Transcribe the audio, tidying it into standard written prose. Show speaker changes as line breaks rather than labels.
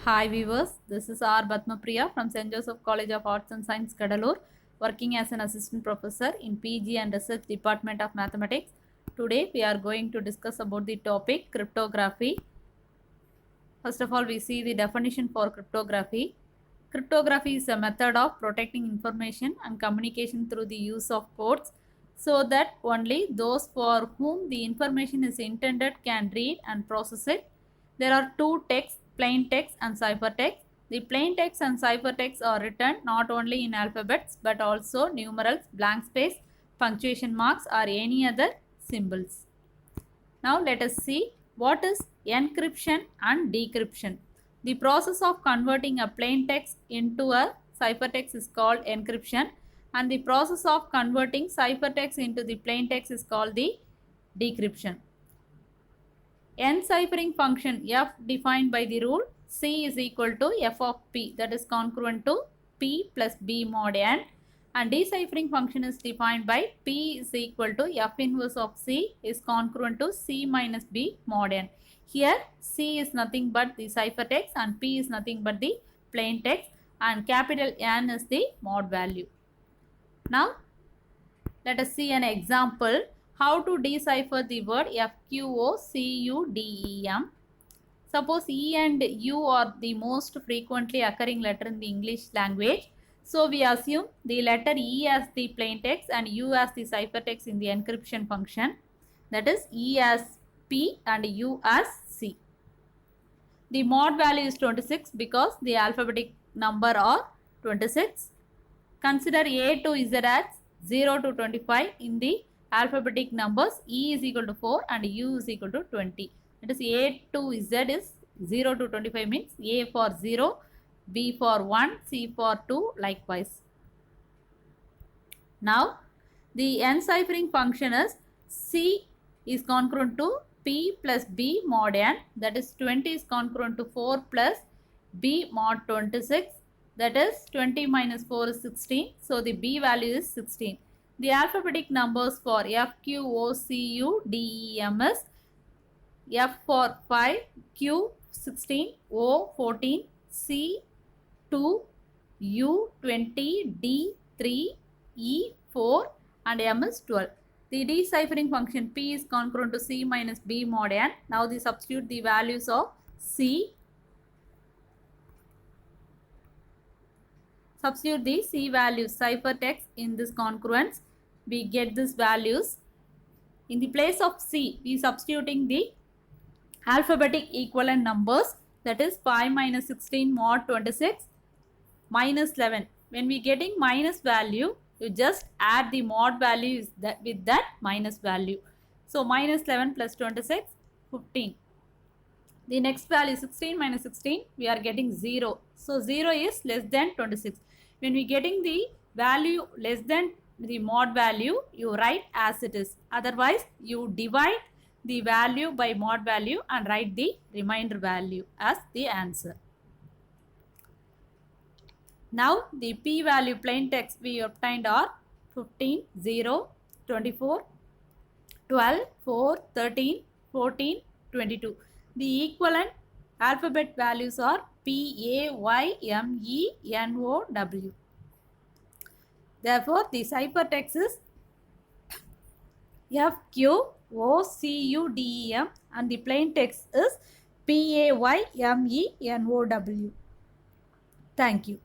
Hi viewers, this is R. Batmapriya from St. Joseph College of Arts and Science, Kadalur, working as an assistant professor in PG and Research Department of Mathematics. Today we are going to discuss about the topic cryptography. First of all, we see the definition for cryptography. Cryptography is a method of protecting information and communication through the use of codes so that only those for whom the information is intended can read and process it. There are two texts, plain text and ciphertext. The plain text and ciphertext are written not only in alphabets but also numerals, blank space, punctuation marks or any other symbols. Now let us see what is encryption and decryption. The process of converting a plain text into a ciphertext is called encryption, and the process of converting ciphertext into the plain text is called the decryption. Enciphering function f defined by the rule C is equal to f of p, that is congruent to p plus b mod n, and deciphering function is defined by p is equal to f inverse of c is congruent to c minus b mod n. Here c is nothing but the ciphertext and p is nothing but the plain text, and capital N is the mod value. Now let us see an example how to decipher the word FQOCUDEM. Suppose E and U are the most frequently occurring letter in the English language. So we assume the letter E as the plain text and U as the ciphertext in the encryption function. That is E as P and U as C. The mod value is 26 because the alphabetic number are 26. Consider A to Z as 0 to 25 in the alphabetic numbers. E is equal to 4 and U is equal to 20. That is A to Z is 0 to 25 means A for 0, B for 1, C for 2 likewise. Now the enciphering function is C is congruent to P plus B mod n, that is 20 is congruent to 4 plus B mod 26, that is 20 minus 4 is 16. So the B value is 16. The alphabetic numbers for F, Q, O, C, U, D, E, M is F for 5, Q 16, O 14, C 2, U 20, D 3, E 4 and M is 12. The deciphering function P is congruent to C minus B mod n. Now they substitute the values of C. Substitute the C values ciphertext in this congruence. We get these values. In the place of C, we substituting the alphabetic equivalent numbers, that is 5 minus 16 mod 26 minus 11. When we getting minus value, you just add the mod value with that minus value. So minus 11 plus 26, 15. The next value 16 minus 16, we are getting 0. So 0 is less than 26. When we getting the value less than the mod value, you write as it is. Otherwise, you divide the value by mod value and write the remainder value as the answer. Now the P value plain text we obtained are 15, 0, 24, 12, 4, 13, 14, 22. The equivalent alphabet values are P, A, Y, M, E, N, O, W. Therefore, the ciphertext is F, Q, O, C, U, D, E, M and the plain text is P, A, Y, M, E, N, O, W. Thank you.